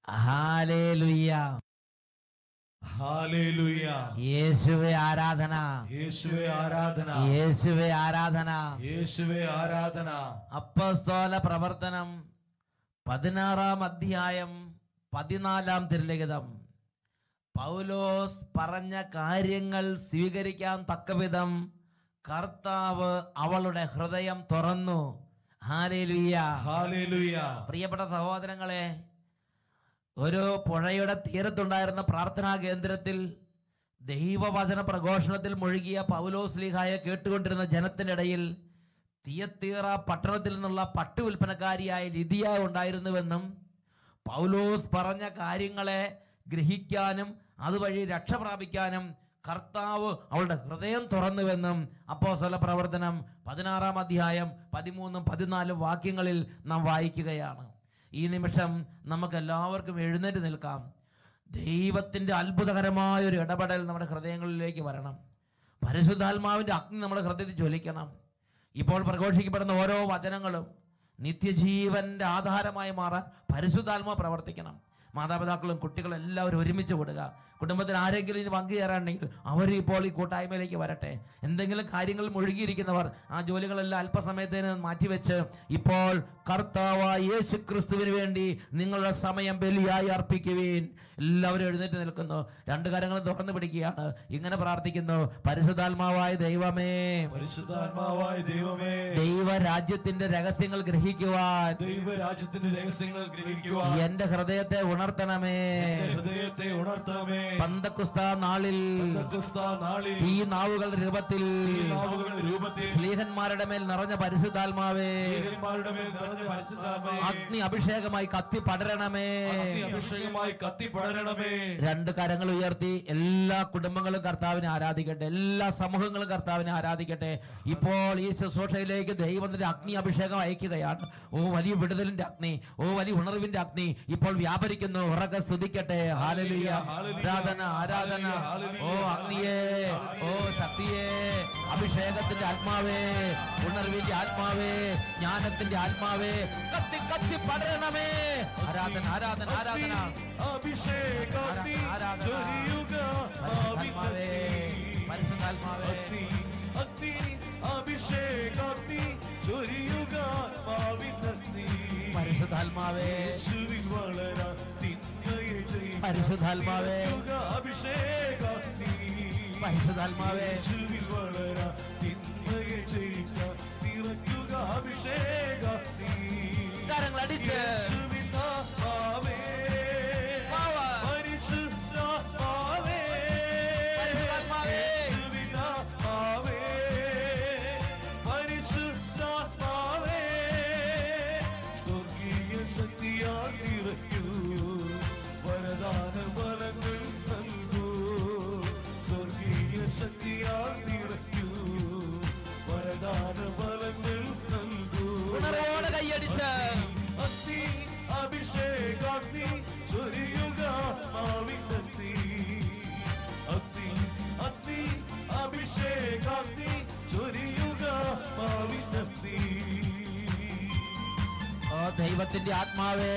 Hallelujah, hallelujah. യേശുവേ ആരാധന, യേശുവേ ആരാധന, യേശുവേ ആരാധന. യേശുവേ ആരാധന. അപ്പോസ്തല പ്രവർത്തനം 16-ാം അധ്യായം 14-ാം തിരുലിഖിതം. പൗലോസ് പറഞ്ഞ കാര്യങ്ങൾ സ്വീകരിക്കാൻ തക്കവിധം കർത്താവ് അവളുടെ ഹൃദയം തുറന്നു. Hallelujah, hallelujah. പ്രിയപ്പെട്ട സഹോദരങ്ങളെ, ഒരു പുഴയുടെ തീരത്തുണ്ടായിരുന്ന പ്രാർത്ഥനാ കേന്ദ്രത്തിൽ ദൈവവചന പ്രഘോഷണത്തിൽ മുഴുകിയ പൗലോസ് ശ്ലീഹായെ കേട്ടുകൊണ്ടിരുന്ന ജനത്തിൻ്റെ ഇടയിൽ തിയത്തീറ പട്ടണത്തിൽ നിന്നുള്ള പട്ടു വിൽപ്പനക്കാരിയായ ലിദിയ ഉണ്ടായിരുന്നുവെന്നും പൗലോസ് പറഞ്ഞ കാര്യങ്ങളെ ഗ്രഹിക്കാനും അതുവഴി രക്ഷ പ്രാപിക്കാനും കർത്താവ് അവളുടെ ഹൃദയം തുറന്നുവെന്നും അപ്പോസ്തല പ്രവർത്തനം 16-ാം അധ്യായം 13-14 വാക്യങ്ങളിൽ നാം വായിക്കുകയാണ്. ഈ നിമിഷം നമുക്ക് എല്ലാവർക്കും എഴുന്നേറ്റ് നിൽക്കാം. ദൈവത്തിൻ്റെ അത്ഭുതകരമായ ഒരു ഇടപെടൽ നമ്മുടെ ഹൃദയങ്ങളിലേക്ക് വരണം. പരിശുദ്ധാത്മാവിൻ്റെ അഗ്നി നമ്മുടെ ഹൃദയത്തിൽ ജ്വലിക്കണം. ഇപ്പോൾ പ്രഘോഷിക്കപ്പെടുന്ന ഓരോ വചനങ്ങളും നിത്യജീവന്റെ ആധാരമായി മാറാൻ പരിശുദ്ധാത്മാവ് പ്രവർത്തിക്കണം. മാതാപിതാക്കളും കുട്ടികളും എല്ലാവരും ഒരുമിച്ച് കൊടുക്കുക. കുടുംബത്തിൽ ആരെങ്കിലും ഇനി പങ്കുചേരാണെങ്കിൽ അവർ ഇപ്പോൾ ഈ കൂട്ടായ്മയിലേക്ക് വരട്ടെ. എന്തെങ്കിലും കാര്യങ്ങൾ മുഴുകിയിരിക്കുന്നവർ ആ ജോലികളെല്ലാം അല്പസമയത്തിന് മാറ്റിവെച്ച് ഇപ്പോൾ കർത്താവായ യേശു ക്രിസ്തുവിന് വേണ്ടി നിങ്ങളുടെ സമയം ബലിയായി അർപ്പിക്കുവീൻ. എല്ലാവരും എഴുന്നേറ്റ് നിൽക്കുന്നു, രണ്ട് കരങ്ങളും തുറന്നു പിടിക്കുകയാണ്. ഇങ്ങനെ പ്രാർത്ഥിക്കുന്നു: പരിശുദ്ധാത്മാവായ ദൈവമേ, പരിശുദ്ധാത്മാവായ ദൈവമേ, ദൈവരാജ്യത്തിന്റെ രഹസ്യങ്ങൾ ഗ്രഹിക്കുവാൻ, ദൈവരാജ്യത്തിന്റെ രഹസ്യങ്ങൾ ഗ്രഹിക്കുവാൻ എന്റെ ഹൃദയത്തെ ഉണർത്തണമേ. ഹൃദയത്തെ ഉണർത്തണമേ. പന്തക്കുസ്താ നാളിൽ ഈ നാവുകളുടെ രൂപത്തിൽ സ്ലീഹന്മാരുടെ മേൽ നിറഞ്ഞ പരിശുദ്ധാത്മാവേ, അഗ്നി അഭിഷേകമായി കത്തി പടരണമേ. രണ്ട് കരങ്ങൾ ഉയർത്തി എല്ലാ കുടുംബങ്ങളും കർത്താവിനെ ആരാധിക്കട്ടെ, എല്ലാ സമൂഹങ്ങളും കർത്താവിനെ ആരാധിക്കട്ടെ. ഇപ്പോൾ ഈ ശുശ്രൂഷയിലേക്ക് ദൈവത്തിന്റെ അഗ്നി അഭിഷേകം അയക്കുകയാണ്. ഓ വലിയ വിടുതലിന്റെ അഗ്നി, ഓ വലിയ ഉണർവിന്റെ അഗ്നി ഇപ്പോൾ വ്യാപരിക്കുന്നു. ഉറക്കെ സ്തുതിക്കട്ടെ. ഹല്ലേലൂയ, ആരാധന, ആരാധന. ഓ അഗ്നിയേ, ഓ ശക്തിയേ, അഭിഷേകത്തിന്റെ ആത്മാവേ, ഉണർവിന്റെ ആത്മാവേ, ജ്ഞാനത്തിന്റെ ആത്മാവേ, കത്തി കത്തി പടരണമേ. ആരാധന, ആരാധന, ആരാധന, പരിശുദ്ധാത്മാവേ, പരിശുദ്ധാത്മാവേ, പരിശുദ്ധാത്മാവേ, പരിശുദ്ധാത്മാവേ, പരിശുദ്ധാത്മാവേ, കരങ്ങളടിച്ച് ഉണർവോടെ കൈയടിച്ച് അഭിഷേകാഗ്നി ചൊരിയുക ആവിന്ദത്തി, അഗ്നി അഭിഷേകാഗ്നി ചൊരിയുക ആവിന്ദത്തി. ഓ ദൈവത്തിന്റെ ആത്മാവേ,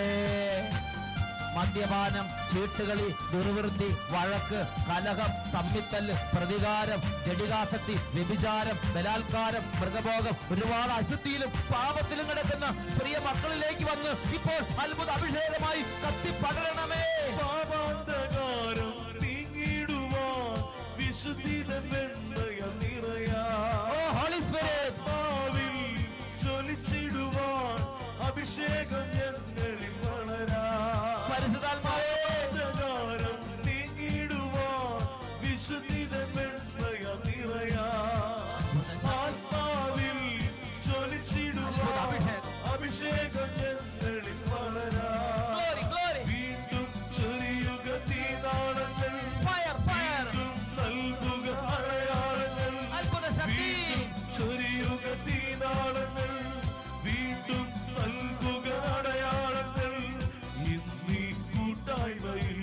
മദ്യപാനം, ചീട്ടുകളി, ദുർവൃത്തി, വഴക്ക്, കലഹം, തമ്മിത്തല്ല്, പ്രതികാരം, ജഡികാസക്തി, വ്യഭിചാരം, ബലാത്കാരം, മൃഗഭോഗം, ഒരുപാട് അശുദ്ധിയിലും പാപത്തിലും കിടക്കുന്ന പ്രിയ മക്കളിലേക്ക് വന്ന് ഇപ്പോൾ അത്ഭുത അഭിഷേകമായി കത്തിപ്പടരണമേ. പാപാന്തകാരം നീങ്ങിടുവാൻ വിശുദ്ധിതൻ വെണ്ണയം നിറയാ. ഓ ഹോളി സ്പിരിറ്റ്, ആത്മാവിൽ ജ്വലിച്ചിടുവാൻ അഭിഷേകം ഞങ്ങളിൽ വളരാ. പരിശുദ്ധാത്മാവേ, പാപാന്തകാരം നീങ്ങിടുവാൻ വിശുദ്ധിതൻ വെണ്ണയം നിറയാ. ആത്മാവിൽ ജ്വലിച്ചിടുവാൻ അഭിഷേകം ഞങ്ങളിൽ വളരാ. വീണ്ടും ചൊരിയുക തീനാളങ്ങൾ, വീണ്ടും നൽകുക അടയാളങ്ങൾ, വീണ്ടും ചൊരിയുക തീനാളങ്ങൾ, വീണ്ടും നൽകുക അടയാളങ്ങൾ. ഇന്നീ കൂട്ടായ്മയിൽ,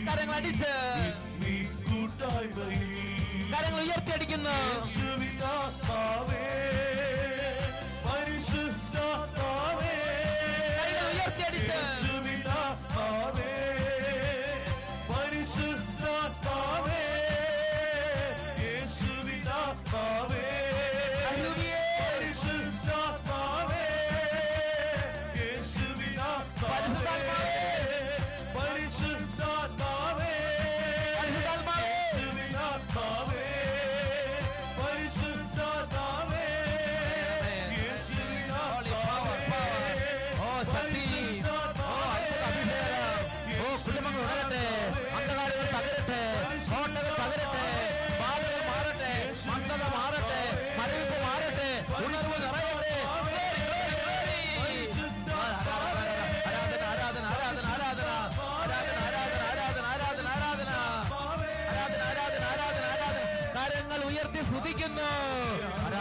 കരങ്ങളടിച്ച് ഇന്നീ കൂട്ടായ്മയിൽ കരങ്ങൾ ഉയർത്തിയടിക്കുന്നു. യേശുവിനാത്മാവേ, പരിശുദ്ധാത്മാവേ, കരങ്ങൾ ഉയർത്തിയടിച്ച് യേശുവിനാത്മാവേ,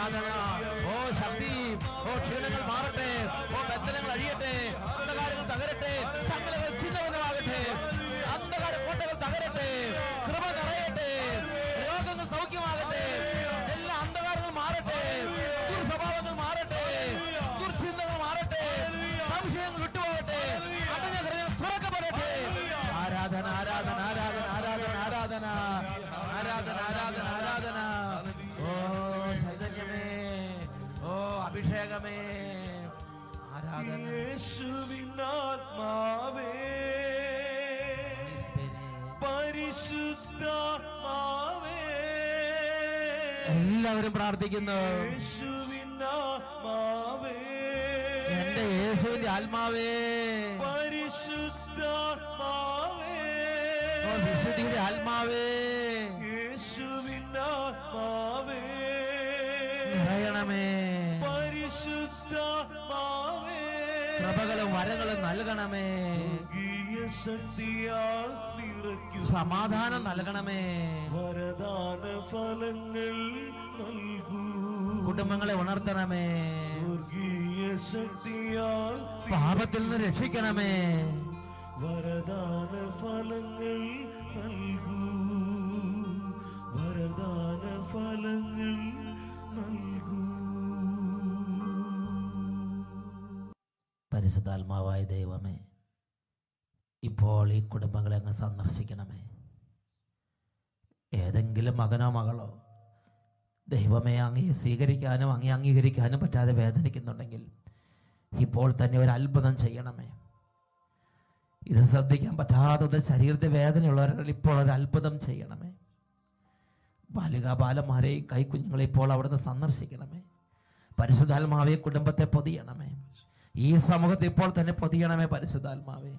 ആരാധന. ഓ ശക്തി, ഓ ക്ഷീണങ്ങൾ മാറട്ടെ, ഓ ബന്ധനങ്ങൾ അഴിയട്ടെ, അന്ധകാരങ്ങൾ തകരട്ടെ, ശക്തികൾ ചിഹ്നമാകട്ടെ, അന്ധകാര കോട്ടകൾ തകരട്ടെ, കൃപ നിറയട്ടെ, രോഗങ്ങൾ സൗഖ്യമാകട്ടെ, എല്ലാ അന്ധകാരങ്ങൾ മാറട്ടെ, ദുർസ്വഭാവങ്ങൾ മാറട്ടെ, ദുർചിന്തകൾ മാറട്ടെ, സംശയങ്ങൾ വിട്ടുപോകട്ടെ, അടഞ്ഞ ഹൃദയം തുറക്കപ്പെടട്ടെ. ആരാധന ആരാധന ആരാധന ആരാധന ആരാധന ആരാധന ആരാധന ആരാധന. ഓ ചൈതന്യമേ, ഓ അഭിഷേകമേ, ആരാധന. യേശുവിനാത്മാവേ, പരിശുദ്ധാത്മാവേ, എല്ലാവരും പ്രാർത്ഥിക്കുന്നു. യേശുവിനാത്മാവേ, എന്റെ യേശുവിന്റെ ആത്മാവേ, പരിശുദ്ധാത്മാവേ, ഓ വിശുദ്ധിയുടെ ആത്മാവേ, യേശുവിനാത്മാവേ, നിറയണമേ, പരിശുദ്ധാത്മാവേ, കൃപകളും വരങ്ങളും നൽകണമേ, സ്വർഗീയ ശക്തിയാൽ നിറയ്ക്കൂ, സമാധാനം നൽകണമേ, വരദാന ഫലങ്ങൾ നൽകൂ, കുടുംബങ്ങളെ ഉണർത്തണമേ, സ്വർഗീയ ശക്തിയാൽ പാപത്തിൽ നിന്ന് രക്ഷിക്കണമേ, വരദാന ഫലങ്ങൾ നൽകൂ, വരദാന ഫലങ്ങൾ നൽകൂ. പരിശുദ്ധാത്മാവായ ദൈവമേ, ഇപ്പോൾ ഈ കുടുംബങ്ങളെ അങ്ങ് സന്ദർശിക്കണമേ. ഏതെങ്കിലും മകനോ മകളോ ദൈവമേ അങ്ങേ സ്വീകരിക്കാനും അങ്ങേ അംഗീകരിക്കാനും പറ്റാതെ വേദനിക്കുന്നുണ്ടെങ്കിൽ ഇപ്പോൾ തന്നെ ഒരു അത്ഭുതം ചെയ്യണമേ. ഇത് ശ്രദ്ധിക്കാൻ പറ്റാത്തത് ശരീരത്തെ വേദനയുള്ളവരിൽ ഇപ്പോൾ ഒരു അത്ഭുതം ചെയ്യണമേ. ബാലിക ബാലന്മാരെയും കൈക്കുഞ്ഞുങ്ങളെ ഇപ്പോൾ അവിടുന്ന് സന്ദർശിക്കണമേ. പരിശുദ്ധാത്മാവെ കുടുംബത്തെ പൊതിയണമേ. ഈ സമൂഹത്തെ ഇപ്പോൾ തന്നെ പൊതിയണമേ. പരിശുദ്ധാത്മാവെ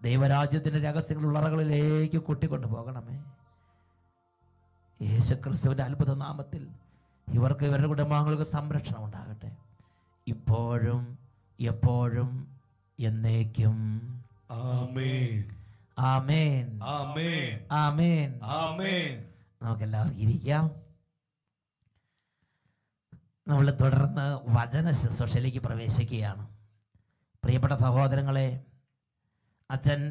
ദൈവരാജ്യത്തിന്റെ രഹസ്യങ്ങൾ ഉള്ളറകളിലേക്ക് കൂട്ടിക്കൊണ്ടു പോകണമേ. യേശുക്രിസ്തുവിന്റെ അത്ഭുത നാമത്തിൽ ഇവർക്ക് ഇവരുടെ കുടുംബാംഗങ്ങൾക്ക് സംരക്ഷണം ഉണ്ടാകട്ടെ, ഇപ്പോഴും എപ്പോഴും എന്നേക്കും. ആമേൻ, ആമേൻ, ആമേൻ, ആമേൻ, ആമേൻ. നമുക്കെല്ലാവർക്കും ഇരിക്കാം. നമ്മൾ തുടർന്ന് വചന ശുശ്രൂഷയിലേക്ക് പ്രവേശിക്കുകയാണ്. പ്രിയപ്പെട്ട സഹോദരങ്ങളെ, അച്ഛൻ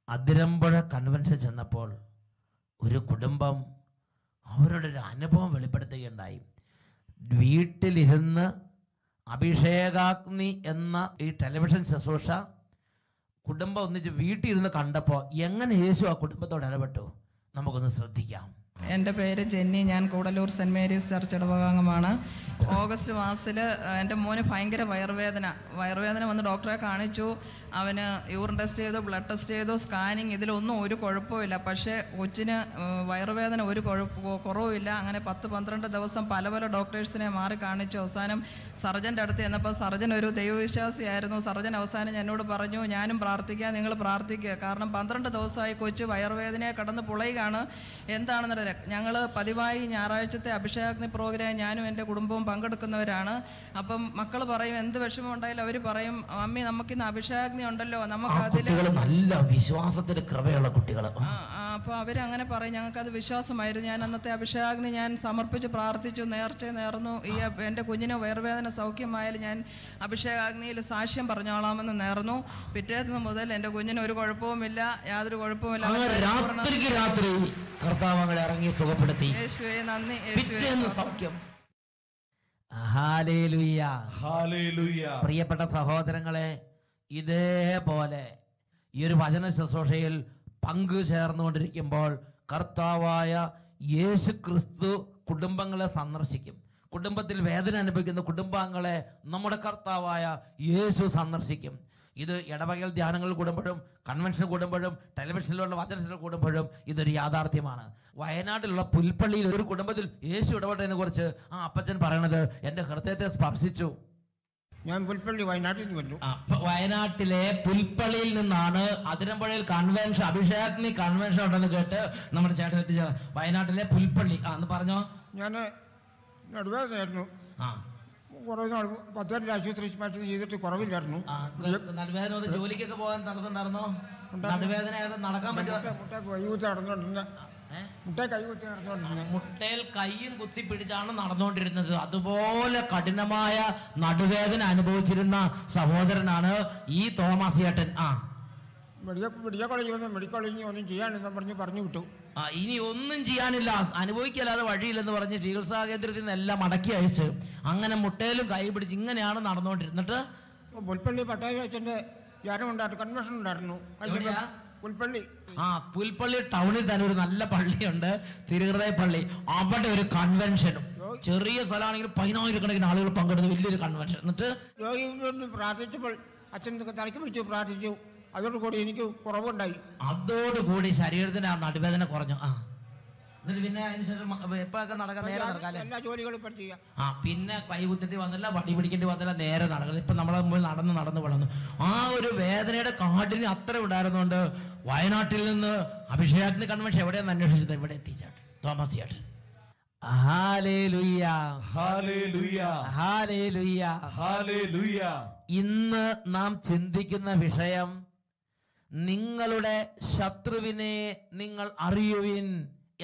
അതിരമ്പുഴ കൺവെൻഷൻ ചെന്നപ്പോൾ ഒരു കുടുംബം അവരുടെ ഒരു അനുഭവം വെളിപ്പെടുത്തുകയുണ്ടായി. വീട്ടിലിരുന്ന് അഭിഷേകാഗ്നി എന്ന ഈ ടെലിവിഷൻ ശുശ്രൂഷ കുടുംബം ഒന്നിച്ച് വീട്ടിലിരുന്ന് കണ്ടപ്പോൾ എങ്ങനെ യേശു ആ കുടുംബത്തോട് ഇടപെട്ടു നമുക്കൊന്ന് ശ്രദ്ധിക്കാം. എൻ്റെ പേര് ജെന്നി, ഞാൻ കൂടലൂർ സെൻറ്റ് മേരീസ് ചർച്ച് ഇടവകാംഗമാണ്. ഓഗസ്റ്റ് മാസത്തിൽ എൻ്റെ മോന് ഭയങ്കര വയറുവേദന വന്ന് ഡോക്ടറെ കാണിച്ചു. അവന് യൂറിൻ ടെസ്റ്റ് ചെയ്തു, ബ്ലഡ് ടെസ്റ്റ് ചെയ്തു, സ്കാനിങ്, ഇതിലൊന്നും ഒരു കുഴപ്പമില്ല. പക്ഷേ കൊച്ചിന് വയറുവേദന ഒരു കുറവുമില്ല. അങ്ങനെ 10-12 ദിവസം പല ഡോക്ടേഴ്സിനെ മാറി കാണിച്ചു. അവസാനം സർജൻ്റെ അടുത്ത് ചെന്നപ്പോൾ സർജൻ ഒരു ദൈവവിശ്വാസിയായിരുന്നു. സർജൻ അവസാനം എന്നോട് പറഞ്ഞു, ഞാനും പ്രാർത്ഥിക്കുക, നിങ്ങൾ പ്രാർത്ഥിക്കുക. കാരണം 12 ദിവസമായി കൊച്ച് വയറുവേദനയെ കടന്ന് പുളയുകയാണ്. എന്താണെന്നറിയില്ല. ഞങ്ങൾ പതിവായി ഞായറാഴ്ചത്തെ അഭിഷേകാഗ്നി പ്രോഗ്രാം ഞാനും എൻ്റെ കുടുംബവും പങ്കെടുക്കുന്നവരാണ്. അപ്പം മക്കൾ പറയും, എന്ത് വിഷമം ഉണ്ടായാലും അവർ പറയും, മമ്മി നമുക്കിന്ന് അഭിഷേകാഗ്നി ഉണ്ടല്ലോ, നമുക്ക് അതിൽ നല്ല വിശ്വാസത്തിന് കൃപയുള്ള കുട്ടികൾ. അപ്പോൾ അവരങ്ങനെ പറയും. ഞങ്ങൾക്കത് വിശ്വാസമായിരുന്നു. ഞാൻ അന്നത്തെ അഭിഷേകാഗ്നി ഞാൻ സമർപ്പിച്ച് പ്രാർത്ഥിച്ചു, നേർന്നു. ഈ എൻ്റെ കുഞ്ഞിന് വയറുവേദന സൗഖ്യമായാലും ഞാൻ അഭിഷേകാഗ്നിയിൽ സാക്ഷ്യം പറഞ്ഞോളാമെന്ന് നേർന്നു. പിറ്റേന്ന് മുതൽ എൻ്റെ കുഞ്ഞിന് ഒരു കുഴപ്പവുമില്ല, യാതൊരു കുഴപ്പവുമില്ല. രാത്രി കർത്താവങ്ങളെ ഇറങ്ങി സുഖപ്പെടുത്തി. യേശുവേ നന്ദി, സൗഖ്യം. Hallelujah, hallelujah. പ്രിയപ്പെട്ട സഹോദരങ്ങളെ, ഇതേപോലെ ഈ ഒരു വചന ശുശ്രൂഷയിൽ പങ്കു ചേർന്നുകൊണ്ടിരിക്കുമ്പോൾ കർത്താവായ യേശു ക്രിസ്തു കുടുംബങ്ങളെ സന്ദർശിക്കും. കുടുംബത്തിൽ വേദന അനുഭവിക്കുന്ന കുടുംബാംഗങ്ങളെ നമ്മുടെ കർത്താവായ യേശു സന്ദർശിക്കും. ഇത് ഇടവകൽ ധ്യാനങ്ങൾ കൂടുമ്പോഴും കൺവെൻഷൻ കൂടുമ്പോഴും ടെലിവിഷനിലുള്ള വചനത്തിൽ കൂടുമ്പോഴും ഇതൊരു യാഥാർത്ഥ്യമാണ്. വയനാട്ടിലുള്ള പുൽപ്പള്ളിയിൽ ഒരു കുടുംബത്തിൽ യേശു ഇടപെട്ടതിനെ കുറിച്ച് ആ അപ്പച്ചൻ പറയണത് എൻ്റെ ഹൃദയത്തെ സ്പർശിച്ചു. ഞാൻ പുൽപ്പള്ളി വയനാട്ടിൽ നിന്ന് വന്നു. വയനാട്ടിലെ പുൽപ്പള്ളിയിൽ നിന്നാണ് അതിരമ്പുഴയിൽ കൺവെൻഷൻ, അഭിഷേകാഗ്നി കൺവെൻഷൻ ഉണ്ടെന്ന് കേട്ട് നമ്മുടെ ചേട്ടൻ എത്തിച്ച വയനാട്ടിലെ പുൽപ്പള്ളി. എന്ന് പറഞ്ഞോ. ഞാൻ നടുവേദനയായിരുന്നു. കുറേ നാൾ 10 ആശുപത്രി മറ്റു ചെയ്തിട്ട് കുറവില്ലായിരുന്നു. നടുവേദന ജോലിക്കൊക്കെ പോകാൻ തടസ്സമുണ്ടായിരുന്നോ? നടുവേദന നടക്കാൻ പറ്റുമോ? വൈകിട്ട് നടന്നുകൊണ്ടിരുന്ന മുട്ടയിൽ കൈ കുത്തി നടന്നുകൊണ്ടിരുന്നത്. മുട്ടയിൽ കൈയും കുത്തിപ്പിടിച്ചാണ് നടന്നുകൊണ്ടിരുന്നത്. അതുപോലെ കഠിനമായ നടുവേദന അനുഭവിച്ചിരുന്ന സഹോദരനാണ് ഈ തോമസ് ചേട്ടൻ. മെഡിക്കൽ കോളേജിൽ വന്ന് മെഡിക്കൽ കോളേജിൽ ഒന്നും ചെയ്യാനെന്ന് പറഞ്ഞു വിട്ടു. ഇനി ഒന്നും ചെയ്യാനില്ല, അനുഭവിക്കല്ലാതെ വഴിയില്ലെന്ന് പറഞ്ഞ് ചികിത്സാ കേന്ദ്രത്തിൽ നിന്ന് എല്ലാം മടക്കി അയച്ച് അങ്ങനെ മുട്ടയിലും കൈ പിടിച്ച് ഇങ്ങനെയാണ് നടന്നുകൊണ്ടിരുന്നിട്ട് പുൽപ്പള്ളി പട്ടായ അച്ഛൻ്റെ ധ്യാനം ഉണ്ടായിരുന്നു, കൺവെൻഷൻ ഉണ്ടായിരുന്നു. പുൽപ്പള്ളി പുൽപ്പള്ളി ടൗണിൽ തന്നെ ഒരു നല്ല പള്ളിയുണ്ട്, തിരുഹൃദയ പള്ളി. അവിടെ ഒരു കൺവെൻഷനും, ചെറിയ സ്ഥലമാണെങ്കിൽ 10,000 ആളുകൾ പങ്കെടുത്ത് വലിയൊരു കൺവെൻഷൻ. എന്നിട്ട് രോഗികളോട് പ്രാർത്ഥിച്ചപ്പോൾ അച്ഛൻ തലയ്ക്ക് പിടിച്ചു പ്രാർത്ഥിച്ചു. അതോടുകൂടി എനിക്ക് കുറവുണ്ടായി. അതോടുകൂടി ശരീരത്തിന് ആ നടുവേദന കുറഞ്ഞു. എന്നിട്ട് പിന്നെ അതിനുശേഷം എപ്പോഴൊക്കെ നടക്കാൻ നേരെ നടക്കാല്ലേ, എല്ലാ ജോലികളും ഇപ്പം ചെയ്യാം. പിന്നെ കൈ കുത്തേണ്ടി വന്നില്ല, വടി പിടിക്കേണ്ടി വന്നില്ല, നേരെ നടക്കുന്നത്. ഇപ്പൊ നമ്മളെ മുമ്പിൽ നടന്ന് വളർന്നു. ആ ഒരു വേദനയുടെ കാഠിന്യം അത്ര ഉണ്ടായിരുന്നുകൊണ്ട് വയനാട്ടിൽ നിന്ന് അഭിഷേകത്തിന് കൺവെൻഷൻ എവിടെയാന്ന് അന്വേഷിച്ചത് ഇവിടെ എത്തിച്ചാട്ട് തോമസ് ചേട്ടൻ. ഇന്ന് നാം ചിന്തിക്കുന്ന വിഷയം നിങ്ങളുടെ ശത്രുവിനെ നിങ്ങൾ അറിയുവിൻ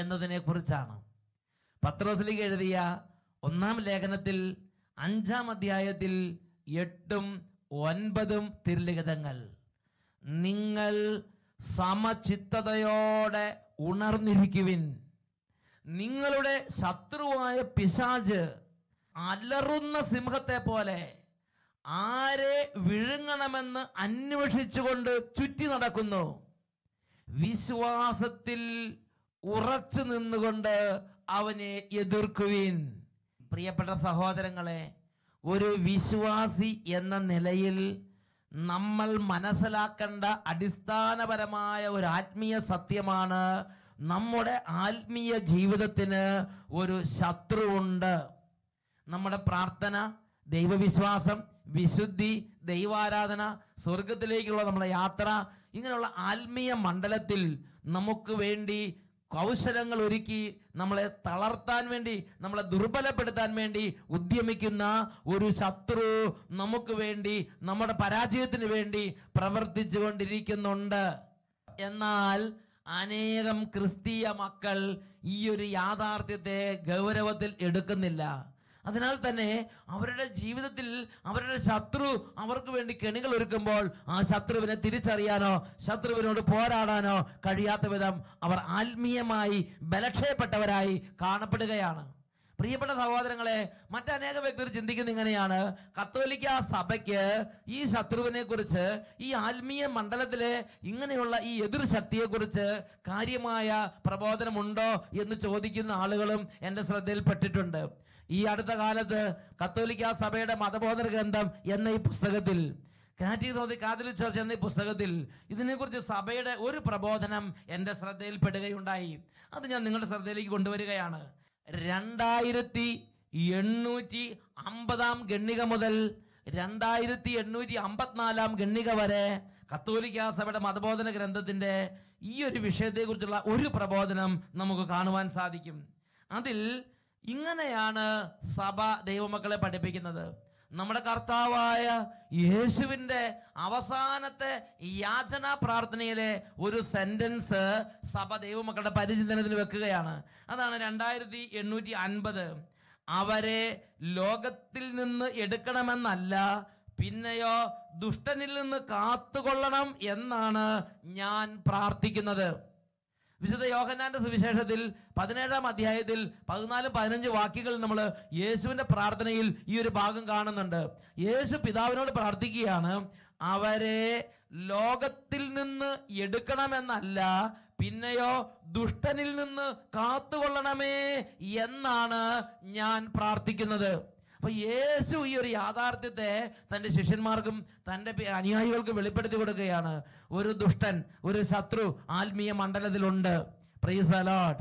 എന്നതിനെ കുറിച്ചാണ്. പത്രോസിലേക്ക് എഴുതിയ 1-ാം ലേഖനത്തിൽ 5-ാം അധ്യായത്തിൽ 8ഉം 9ഉം തിരുലിഖിതങ്ങൾ. നിങ്ങൾ സമചിത്തതയോടെ ഉണർന്നിരിക്കുവിൻ. നിങ്ങളുടെ ശത്രുവായ പിശാച് അലറുന്ന സിംഹത്തെ പോലെ ആരെ വിഴുങ്ങണമെന്ന് അന്വേഷിച്ചുകൊണ്ട് ചുറ്റി നടക്കുന്നു. വിശ്വാസത്തിൽ ഉറച്ചു നിന്നുകൊണ്ട് അവനെ എതിർക്കുവിൻ. പ്രിയപ്പെട്ട സഹോദരങ്ങളെ, ഒരു വിശ്വാസി എന്ന നിലയിൽ നമ്മൾ മനസ്സിലാക്കേണ്ട അടിസ്ഥാനപരമായ ഒരു ആത്മീയ സത്യമാണ്, നമ്മുടെ ആത്മീയ ജീവിതത്തിന് ഒരു ശത്രുവുണ്ട്. നമ്മുടെ പ്രാർത്ഥന, ദൈവവിശ്വാസം, വിശുദ്ധി, ദൈവാരാധന, സ്വർഗത്തിലേക്കുള്ള നമ്മുടെ യാത്ര, ഇങ്ങനെയുള്ള ആത്മീയ മണ്ഡലത്തിൽ നമുക്ക് വേണ്ടി കൗശലങ്ങൾ ഒരുക്കി നമ്മളെ തളർത്താൻ വേണ്ടി, നമ്മളെ ദുർബലപ്പെടുത്താൻ വേണ്ടി ഉദ്യമിക്കുന്ന ഒരു ശത്രു നമുക്ക് വേണ്ടി, നമ്മുടെ പരാജയത്തിന് വേണ്ടി പ്രവർത്തിച്ചു കൊണ്ടിരിക്കുന്നുണ്ട്. എന്നാൽ അനേകം ക്രിസ്തീയ മക്കൾ ഈ ഒരു യാഥാർത്ഥ്യത്തെ ഗൗരവത്തിൽ എടുക്കുന്നില്ല. അതിനാൽ തന്നെ അവരുടെ ജീവിതത്തിൽ അവരുടെ ശത്രു അവർക്ക് വേണ്ടി കെണികൾ ഒരുക്കുമ്പോൾ ആ ശത്രുവിനെ തിരിച്ചറിയാനോ ശത്രുവിനോട് പോരാടാനോ കഴിയാത്ത വിധം അവർ ആത്മീയമായി ബലക്ഷയപ്പെട്ടവരായി കാണപ്പെടുകയാണ്. പ്രിയപ്പെട്ട സഹോദരങ്ങളെ, മറ്റനേക വ്യക്തികൾ ചിന്തിക്കുന്ന ഇങ്ങനെയാണ്: കത്തോലിക്ക സഭയ്ക്ക് ഈ ശത്രുവിനെ കുറിച്ച്, ഈ ആത്മീയ മണ്ഡലത്തിലെ ഇങ്ങനെയുള്ള ഈ എതിർ ശക്തിയെ കുറിച്ച് കാര്യമായ പ്രബോധനമുണ്ടോ എന്ന് ചോദിക്കുന്ന ആളുകളും എൻ്റെ ശ്രദ്ധയിൽപ്പെട്ടിട്ടുണ്ട്. ഈ അടുത്ത കാലത്ത് കത്തോലിക്ക സഭയുടെ മതബോധന ഗ്രന്ഥം എന്ന ഈ പുസ്തകത്തിൽ, catechism of the Catholic church എന്ന ഈ പുസ്തകത്തിൽ ഇതിനെക്കുറിച്ച് സഭയുടെ ഒരു പ്രബോധനം എൻ്റെ ശ്രദ്ധയിൽപ്പെടുകയുണ്ടായി. അത് ഞാൻ നിങ്ങളുടെ ശ്രദ്ധയിലേക്ക് കൊണ്ടുവരികയാണ്. 2850 ഗണ്ണിക മുതൽ 2854 ഗണ്ണിക വരെ കത്തോലിക്ക സഭയുടെ മതബോധന ഗ്രന്ഥത്തിന്റെ ഈ ഒരു വിഷയത്തെക്കുറിച്ചുള്ള ഒരു പ്രബോധനം നമുക്ക് കാണുവാൻ സാധിക്കും. അതിൽ ഇങ്ങനെയാണ് സഭ ദൈവമക്കളെ പഠിപ്പിക്കുന്നത്. നമ്മുടെ കർത്താവായ യേശുവിൻ്റെ അവസാനത്തെ യാചനാ പ്രാർത്ഥനയിലെ ഒരു സെന്റൻസ് സഭ ദൈവമക്കളുടെ പരിചിന്തനത്തിന് വെക്കുകയാണ്. അതാണ് 2850. അവരെ ലോകത്തിൽ നിന്ന് എടുക്കണമെന്നല്ല, പിന്നെയോ ദുഷ്ടനിൽ നിന്ന് കാത്തുകൊള്ളണം എന്നാണ് ഞാൻ പ്രാർത്ഥിക്കുന്നത്. വിശുദ്ധ യോഹന്നാന്റെ സുവിശേഷത്തിൽ 17-ാം അധ്യായത്തിൽ 14-15 വാക്യങ്ങൾ നമ്മൾ യേശുവിന്റെ പ്രാർത്ഥനയിൽ ഈ ഒരു ഭാഗം കാണുന്നുണ്ട്. യേശു പിതാവിനോട് പ്രാർത്ഥിക്കുകയാണ്, അവരെ ലോകത്തിൽ നിന്ന് എടുക്കണമെന്നല്ല, പിന്നെയോ ദുഷ്ടനിൽ നിന്ന് കാത്തുകൊള്ളണമേ എന്നാണ് ഞാൻ പ്രാർത്ഥിക്കുന്നത്. അപ്പൊ യേശു ഈ ഒരു യാഥാർത്ഥ്യത്തെ തൻ്റെ ശിഷ്യന്മാർക്കും തൻ്റെ അനുയായികൾക്കും വെളിപ്പെടുത്തി കൊടുക്കുകയാണ്. ഒരു ദുഷ്ടൻ, ഒരു ശത്രു ആത്മീയ മണ്ഡലത്തിലുണ്ട്. Praise the Lord.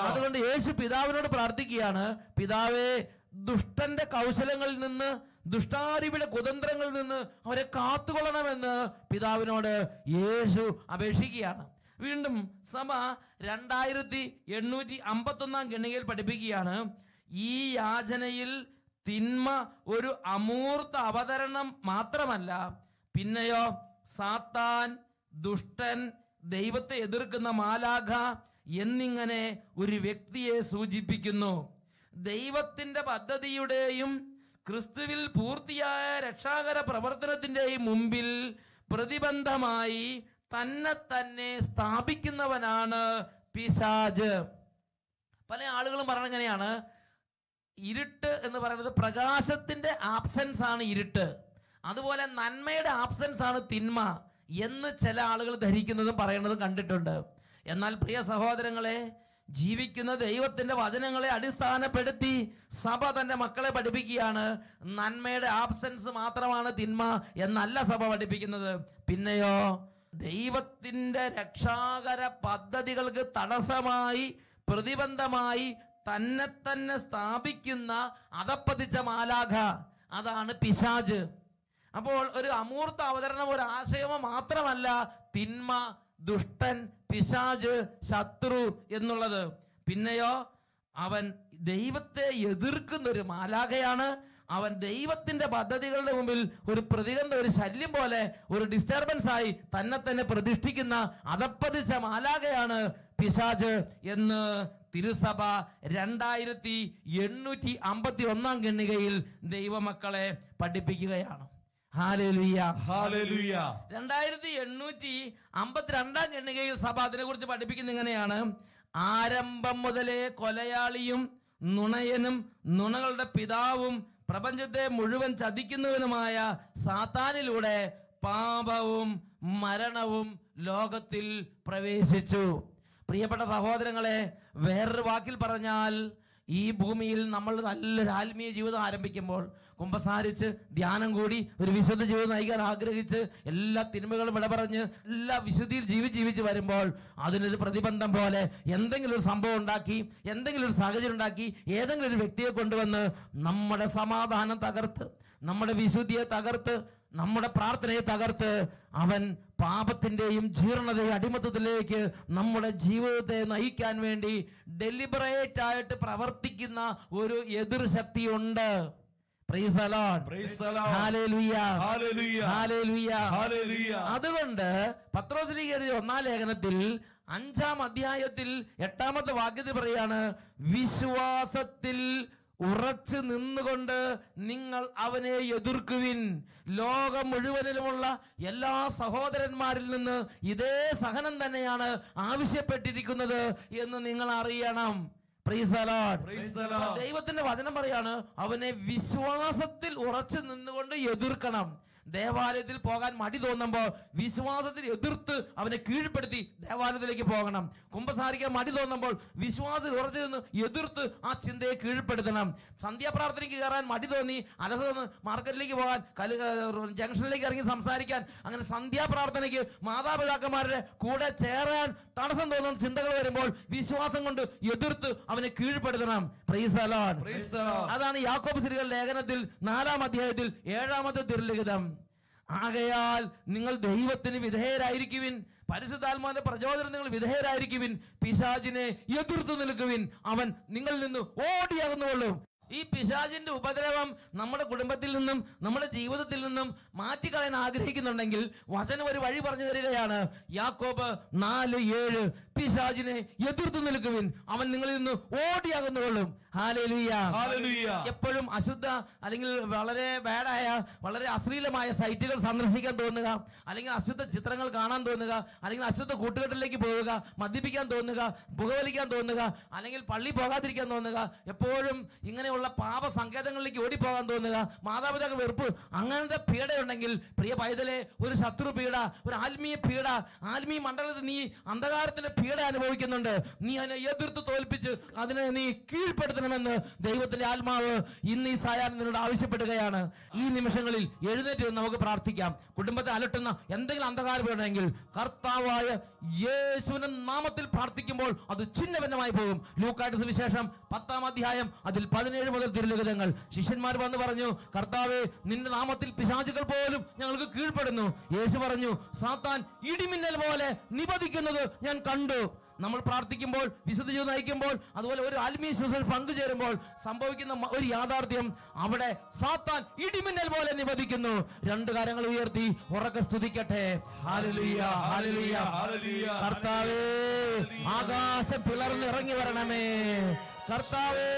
അതുകൊണ്ട് യേശു പിതാവിനോട് പ്രാർത്ഥിക്കുകയാണ്, പിതാവേ, ദുഷ്ടന്റെ കൗശലങ്ങളിൽ നിന്ന്, ദുഷ്ടാരൂപിയുടെ കുതന്ത്രങ്ങളിൽ നിന്ന് അവരെ കാത്തുകൊള്ളണമെന്ന് പിതാവിനോട് യേശു അപേക്ഷിക്കുകയാണ്. വീണ്ടും സഭ 2851 ഗണ്ണികയിൽ പഠിപ്പിക്കുകയാണ്, ഈ യാചനയിൽ തിന്മ ഒരു അമൂർത്ത അവതരണം മാത്രമല്ല, പിന്നെയോ സാത്താൻ, ദുഷ്ടൻ, ദൈവത്തെ എതിർക്കുന്ന മാലാഖ എന്നിങ്ങനെ ഒരു വ്യക്തിയെ സൂചിപ്പിക്കുന്നു. ദൈവത്തിന്റെ പദ്ധതിയുടെയും ക്രിസ്തുവിൽ പൂർത്തിയായ രക്ഷാകര പ്രവർത്തനത്തിന്റെയും മുമ്പിൽ പ്രതിബന്ധമായി തന്നെ സ്ഥാപിക്കുന്നവനാണ് പിശാച്. പല ആളുകളും പറയുന്നത് എങ്ങനെയാണ്, ഇരുട്ട് എന്ന് പറയുന്നത് പ്രകാശത്തിന്റെ ആബ്സെൻസ് ആണ് ഇരുട്ട്, അതുപോലെ നന്മയുടെ ആബ്സെൻസ് ആണ് തിന്മ എന്ന് ചില ആളുകൾ ധരിക്കുന്നതും പറയുന്നതും കണ്ടിട്ടുണ്ട്. എന്നാൽ പ്രിയ സഹോദരങ്ങളെ, ജീവിക്കുന്ന ദൈവത്തിന്റെ വചനങ്ങളെ അടിസ്ഥാനപ്പെടുത്തി സഭ തന്റെ മക്കളെ പഠിപ്പിക്കുകയാണ്, നന്മയുടെ ആബ്സെൻസ് മാത്രമാണ് തിന്മ എന്നല്ല സഭ പഠിപ്പിക്കുന്നത്. പിന്നെയോ ദൈവത്തിന്റെ രക്ഷാകര പദ്ധതികൾക്ക് തടസ്സമായി പ്രതിബന്ധമായി തന്നെ സ്ഥാപിക്കുന്ന അധപ്പതിച്ച മാലാഖ, അതാണ് പിശാച്. അപ്പോൾ ഒരു അമൂർത്ത അവതരണം, ഒരു ആശയമോ മാത്രമല്ല തിന്മ, ദുഷ്ടൻ, പിശാച്, ശത്രു എന്നുള്ളത്. പിന്നെയോ അവൻ ദൈവത്തെ എതിർക്കുന്ന ഒരു മാലാഖയാണ്. അവൻ ദൈവത്തിന്റെ പദ്ധതികളുടെ മുമ്പിൽ ഒരു പ്രതികരണം, ഒരു ശല്യം പോലെ, ഒരു ഡിസ്റ്റർബൻസ് ആയി തന്നെ പ്രതിഷ്ഠിക്കുന്ന അധപ്പതിച്ച മാലാഖയാണ് പിശാച് എന്ന് തിരുസഭ 2851 ഖണ്ഡികയിൽ ദൈവമക്കളെ പഠിപ്പിക്കുകയാണ്. Hallelujah, hallelujah. 2852 ഖണ്ഡികയിൽ സഭ അതിനെ കുറിച്ച് പഠിപ്പിക്കുന്നത് ഇങ്ങനെയാണ്: ആരംഭം മുതലേ കൊലയാളിയും നുണയനും നുണകളുടെ പിതാവും പ്രപഞ്ചത്തെ മുഴുവൻ ചതിക്കുന്നവനുമായ സാത്താനിലൂടെ പാപവും മരണവും ലോകത്തിൽ പ്രവേശിച്ചു. പ്രിയപ്പെട്ട സഹോദരങ്ങളെ, വേറൊരു വാക്കിൽ പറഞ്ഞാൽ, ഈ ഭൂമിയിൽ നമ്മൾ നല്ലൊരു ആത്മീയ ജീവിതം ആരംഭിക്കുമ്പോൾ, കുമ്പസാരിച്ച് ധ്യാനം കൂടി ഒരു വിശുദ്ധ ജീവിതം നയിക്കാൻ ആഗ്രഹിച്ച് എല്ലാ തിന്മകളും ഇടപറഞ്ഞ് എല്ലാ വിശുദ്ധിയിൽ ജീവിച്ച് വരുമ്പോൾ അതിനൊരു പ്രതിബന്ധം പോലെ എന്തെങ്കിലും ഒരു സംഭവം ഉണ്ടാക്കി, എന്തെങ്കിലും ഒരു സാഹചര്യം ഉണ്ടാക്കി, ഏതെങ്കിലും ഒരു വ്യക്തിയെ കൊണ്ടുവന്ന് നമ്മുടെ സമാധാനം തകർത്ത്, നമ്മുടെ വിശുദ്ധിയെ തകർത്ത്, നമ്മുടെ പ്രാർത്ഥനയെ തകർത്ത് അവൻ പാപത്തിന്റെയും ജീർണതയും അടിമത്തത്തിലേക്ക് നമ്മുടെ ജീവിതത്തെ നയിക്കാൻ വേണ്ടി ഡെലിബറേറ്റ് ആയിട്ട് പ്രവർത്തിക്കുന്ന ഒരു എതിർ ശക്തിയുണ്ട്. അതുകൊണ്ട് പത്രോസിലേക്ക് എഴുതിയ 1-ാം ലേഖനത്തിൽ 5-ാം അധ്യായത്തിൽ 8-ാമത്തെ വാക്യത്തിൽ പറയാണ്, വിശ്വാസത്തിൽ ഉറച്ചു നിന്നുകൊണ്ട് നിങ്ങൾ അവനെ എതിർക്കുവിൻ. ലോകം മുഴുവനിലുമുള്ള എല്ലാ സഹോദരന്മാരിൽ നിന്ന് ഇതേ സഹനം തന്നെയാണ് ആവശ്യപ്പെട്ടിരിക്കുന്നത് എന്ന് നിങ്ങൾ അറിയണം. ദൈവത്തിന്റെ വചനം പറയാണ്, അവനെ വിശ്വാസത്തിൽ ഉറച്ചു നിന്നുകൊണ്ട് എതിർക്കണം. ദേവാലയത്തിൽ പോകാൻ മടി തോന്നുമ്പോൾ വിശ്വാസത്തിൽ എതിർത്ത് അവനെ കീഴ്പ്പെടുത്തി ദേവാലയത്തിലേക്ക് പോകണം. കുമ്പസാരിക്കാൻ മടി തോന്നുമ്പോൾ വിശ്വാസത്തിൽ ഉറച്ചു നിന്ന് എതിർത്ത് ആ ചിന്തയെ കീഴ്പ്പെടുത്തണം. സന്ധ്യാപ്രാർത്ഥനയ്ക്ക് കയറാൻ മടി തോന്നി അലസ മാർക്കറ്റിലേക്ക് പോകാൻ, ജംഗ്ഷനിലേക്ക് ഇറങ്ങി സംസാരിക്കാൻ, അങ്ങനെ സന്ധ്യാപ്രാർത്ഥനയ്ക്ക് മാതാപിതാക്കന്മാരുടെ കൂടെ ചേരാൻ തടസ്സം തോന്നുന്ന ചിന്തകൾ വരുമ്പോൾ വിശ്വാസം കൊണ്ട് എതിർത്ത് അവനെ കീഴ്പ്പെടുത്തണം. അതാണ് യാക്കോബ് ശ്രീകളുടെ ലേഖനത്തിൽ 4-ാം അധ്യായത്തിൽ 7-ാമത്തെ തിരുലിഖിതം. ആകയാൽ നിങ്ങൾ ദൈവത്തിന് വിധേയരായിരിക്കുവിൻ, പരിശുദ്ധാത്മാവിന്റെ പ്രചോദനം നിങ്ങൾ വിധേയരായിരിക്കുവിൻ, പിശാചിനെ എതിർത്തു നിൽക്കുവിൻ, അവൻ നിങ്ങളിൽ നിന്ന് ഓടിയകന്നുകൊള്ളും. ഈ പിശാചിന്റെ ഉപദ്രവം നമ്മുടെ കുടുംബത്തിൽ നിന്നും നമ്മുടെ ജീവിതത്തിൽ നിന്നും മാറ്റിക്കളയാൻ ആഗ്രഹിക്കുന്നുണ്ടെങ്കിൽ വചനം ഒരു വഴി പറഞ്ഞു തരികയാണ്. യാക്കോബ് 4:7, പിശാചിനെ എതിർത്തു നിൽക്കുവിൻ, അവൻ നിങ്ങളിൽ നിന്ന് ഓടിയാകുന്നുകൊള്ളും. Hallelujah, hallelujah. എപ്പോഴും അശുദ്ധ അല്ലെങ്കിൽ വളരെ ബാഡായ, വളരെ അശ്ലീലമായ സൈറ്റുകൾ സന്ദർശിക്കാൻ തോന്നുക, അല്ലെങ്കിൽ അശുദ്ധ ചിത്രങ്ങൾ കാണാൻ തോന്നുക, അല്ലെങ്കിൽ അശുദ്ധ കൂട്ടുകെട്ടിലേക്ക് പോവുക, മദ്യപിക്കാൻ തോന്നുക, പുകവലിക്കാൻ തോന്നുക, അല്ലെങ്കിൽ പള്ളി പോകാതിരിക്കാൻ തോന്നുക, എപ്പോഴും ഇങ്ങനെയുള്ള പാപ സങ്കേതങ്ങളിലേക്ക് ഓടിപ്പോകാൻ തോന്നുക, മാതാപിതാക്കൾ വെറുപ്പ്, അങ്ങനത്തെ പീഡയുണ്ടെങ്കിൽ പ്രിയ പൈതലെ, ഒരു ശത്രു പീഡ, ഒരു ആത്മീയ പീഡ, ആത്മീയ മണ്ഡലത്തിൽ നീ അന്ധകാരത്തിന്റെ പീഡ അനുഭവിക്കുന്നുണ്ട്. നീ അതിനെ എതിർത്ത് തോൽപ്പിച്ച് അതിനെ നീ കീഴ്പ്പെടുത്തണമെന്ന് ദൈവത്തിന്റെ ആത്മാവ് ഇന്ന് ഈ സായാഹ്നം നിന്നോട് ആവശ്യപ്പെടുകയാണ്. ഈ നിമിഷങ്ങളിൽ എഴുന്നേറ്റ് നമുക്ക് പ്രാർത്ഥിക്കാം. കുടുംബത്തെ അലട്ടുന്ന എന്തെങ്കിലും അന്ധകാരം ഉണ്ടെങ്കിൽ കർത്താവായ യേശുവിന്റെ നാമത്തിൽ പ്രാർത്ഥിക്കുമ്പോൾ അത് ഛിന്നഭിന്നമായി പോകും. ലൂക്കായുടെ സുവിശേഷം 10-ാം അധ്യായം അതിൽ 17 മുതൽ തിരുലിഖിതങ്ങൾ. ശിഷ്യന്മാർ വന്ന് പറഞ്ഞു, കർത്താവേ, നിന്റെ നാമത്തിൽ പിശാചുകൾ പോലും ഞങ്ങൾക്ക് കീഴ്പ്പെടുന്നു. യേശു പറഞ്ഞു, സാത്താൻ ഇടിമിന്നൽ പോലെ നിപതിക്കുന്നത് ഞാൻ കണ്ടു. നമ്മൾ പ്രാർത്ഥിക്കുമ്പോൾ, വിശുദ്ധ ജീവിതം നയിക്കുമ്പോൾ, അതുപോലെ ഒരു ആത്മീയ ശുശ്രൂഷയിൽ പങ്കുചേരുമ്പോൾ സംഭവിക്കുന്ന ഒരു യാഥാർത്ഥ്യം, അവിടെ സാത്താൻ ഇടിമിന്നൽ പോലെ നിവദിക്കുന്നു. രണ്ട് കരങ്ങൾ ഉയർത്തി ഉറക്കെ സ്തുതിക്കട്ടെ. Hallelujah, hallelujah, hallelujah. കർത്താവേ, ആകാശം പിളർന്നിറങ്ങി വരണമേ. കർത്താവേ,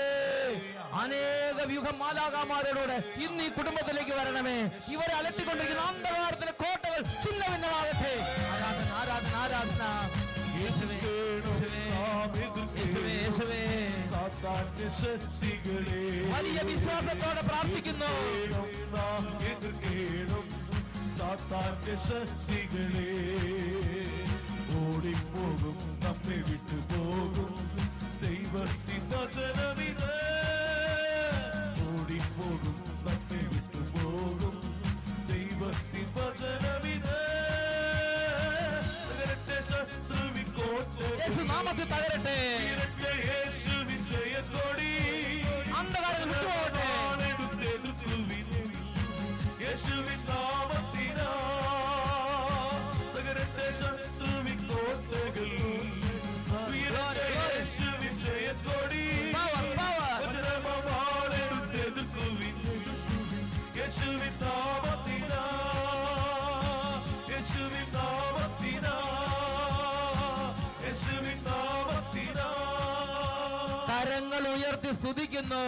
അനേക വ്യൂഹം മാലാഖമാരോട് ഇന്ന് ഈ കുടുംബത്തിലേക്ക് വരണമേ. ഇവരെ അലട്ടിക്കൊണ്ടിരിക്കുന്ന അന്ധകാരത്തിന്റെ കോട്ടകൾ ചിഹ്നഭിന്നമാകട്ടെ. ആരാധന, ആരാധന, ആരാധന. യേശുവേ, യേശുവേ, യേശുവേ. വലിയ വിശ്വാസത്തോടെ പ്രാർത്ഥിക്കുന്നു. സാത്താന്റെ ശക്തികളെ ഓടിപ്പോകും, നമ്മെ വിട്ടുപോകും. ദൈവത്തിൻ വചനമിത് ഓടിപ്പോകും, നമ്മെ വിട്ടുപോകും. ദൈവത്തിൻ വചനമിത് ശത്രുവിൻ കോട്ട യേശുനാമത്തിൽ തകരട്ടെ. യേശുവിൻ ജയക്കൊടി അന്ധകാരം വിട്ടുപോകട്ടെ. യേശുവിൻ നാമത്തിനാ തകരട്ടെ ശത്രുവിൻ കോട്ടകൾ. യേശുവിൻ ജയക്കൊടി വജ്രമവാളെടുത്തെതിർക്കുവിൻ. യേശുവിൻ നാമത്തിനാ, യേശുവിൻ നാമത്തിനാ, യേശുവിൻ നാമത്തിനാ. കരങ്ങൾ ഉയർത്തി സ്തുതിക്കുന്നു.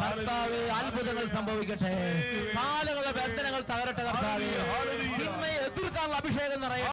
കർത്താവേ, അത്ഭുതങ്ങൾ സംഭവിക്കട്ടെ. കാലങ്ങളുടെ ബന്ധനങ്ങൾ തകരട്ടെ. കർത്താവേ, തിന്മയെ എതിർക്കാനുള്ള അഭിഷേകം നിറയട്ടെ.